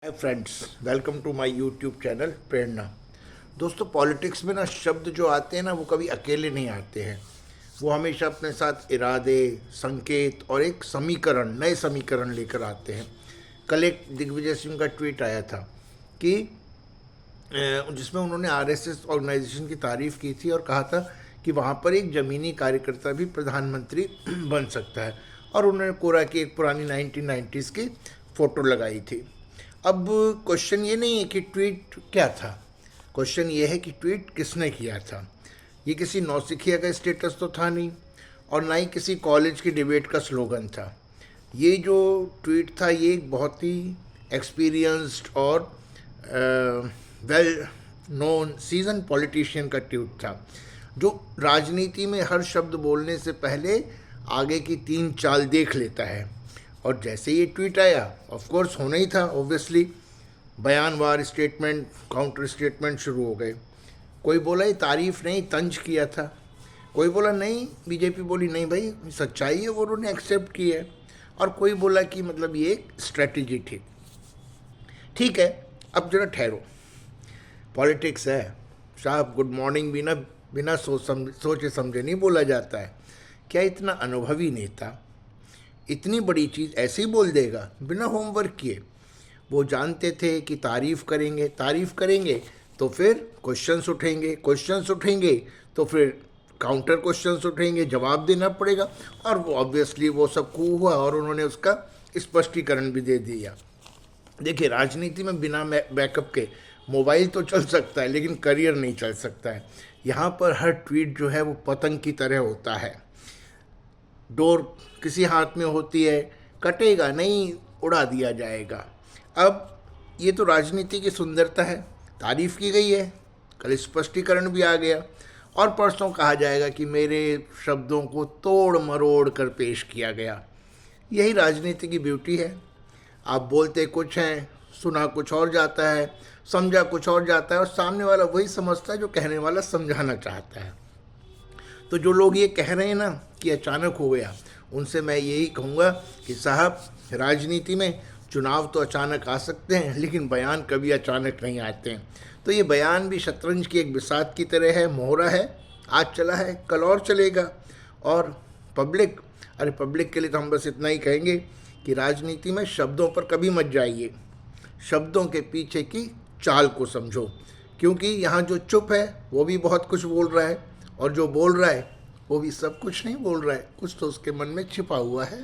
Hi friends, welcome to my YouTube channel Prerna. दोस्तों, politics में ना शब्द जो आते हैं ना वो कभी अकेले नहीं आते हैं। वो हमेशा अपने साथ इरादे, संकेत और एक समीकरण, नए समीकरण लेकर आते हैं। कल एक दिग्विजय सिंह का ट्वीट आया था कि जिसमें उन्होंने आरएसएस ऑर्गेनाइजेशन की तारीफ़ की थी और कहा था कि वहाँ पर एक ज़मीनी कार्यकर्ता भी प्रधानमंत्री बन सकता है। और उन्होंने कोरा की एक पुरानी 1990s की फ़ोटो लगाई थी। अब क्वेश्चन ये नहीं है कि ट्वीट क्या था, क्वेश्चन ये है कि ट्वीट किसने किया था। ये किसी नौसिखिया का स्टेटस तो था नहीं, और ना ही किसी कॉलेज की डिबेट का स्लोगन था। ये जो ट्वीट था ये एक बहुत ही एक्सपीरियंस्ड और वेल नोन सीजन पॉलिटिशियन का ट्वीट था, जो राजनीति में हर शब्द बोलने से पहले आगे की 3 चाल देख लेता है। और जैसे ये ट्वीट आया, ऑफ कोर्स होना ही था, ऑब्वियसली बयानवार स्टेटमेंट, काउंटर स्टेटमेंट शुरू हो गए। कोई बोला ये तारीफ नहीं, तंज किया था। कोई बोला नहीं, बीजेपी बोली नहीं भाई सच्चाई है, वो उन्होंने एक्सेप्ट की है। और कोई बोला कि मतलब ये एक स्ट्रेटजी थी। ठीक है, अब जरा ठहरो, पॉलिटिक्स है साहब। गुड मॉर्निंग भी ना बिना सोचे समझे नहीं बोला जाता है। क्या इतना अनुभवी नेता इतनी बड़ी चीज़ ऐसे ही बोल देगा बिना होमवर्क किए? वो जानते थे कि तारीफ़ करेंगे तो फिर क्वेश्चंस उठेंगे तो फिर काउंटर क्वेश्चंस उठेंगे, जवाब देना पड़ेगा। और वो ऑब्वियसली वो सब कू हुआ और उन्होंने उसका स्पष्टीकरण भी दे दिया। देखिए, राजनीति में बिना बैकअप के मोबाइल तो चल सकता है लेकिन करियर नहीं चल सकता है। यहाँ पर हर ट्वीट जो है वो पतंग की तरह होता है। डोर किसी हाथ में होती है, कटेगा नहीं, उड़ा दिया जाएगा। अब ये तो राजनीति की सुंदरता है। तारीफ की गई है, कल स्पष्टीकरण भी आ गया, और परसों कहा जाएगा कि मेरे शब्दों को तोड़ मरोड़ कर पेश किया गया। यही राजनीति की ब्यूटी है। आप बोलते कुछ हैं, सुना कुछ और जाता है, समझा कुछ और जाता है, और सामने वाला वही समझता है जो कहने वाला समझाना चाहता है। तो जो लोग ये कह रहे हैं ना कि अचानक हो गया, उनसे मैं यही कहूँगा कि साहब, राजनीति में चुनाव तो अचानक आ सकते हैं लेकिन बयान कभी अचानक नहीं आते हैं। तो ये बयान भी शतरंज की एक बिसात की तरह है, मोहरा है। आज चला है, कल और चलेगा। और पब्लिक के लिए तो हम बस इतना ही कहेंगे कि राजनीति में शब्दों पर कभी मत जाइए, शब्दों के पीछे की चाल को समझो। क्योंकि यहाँ जो चुप है वो भी बहुत कुछ बोल रहा है, और जो बोल रहा है वो भी सब कुछ नहीं बोल रहा है, कुछ तो उसके मन में छिपा हुआ है।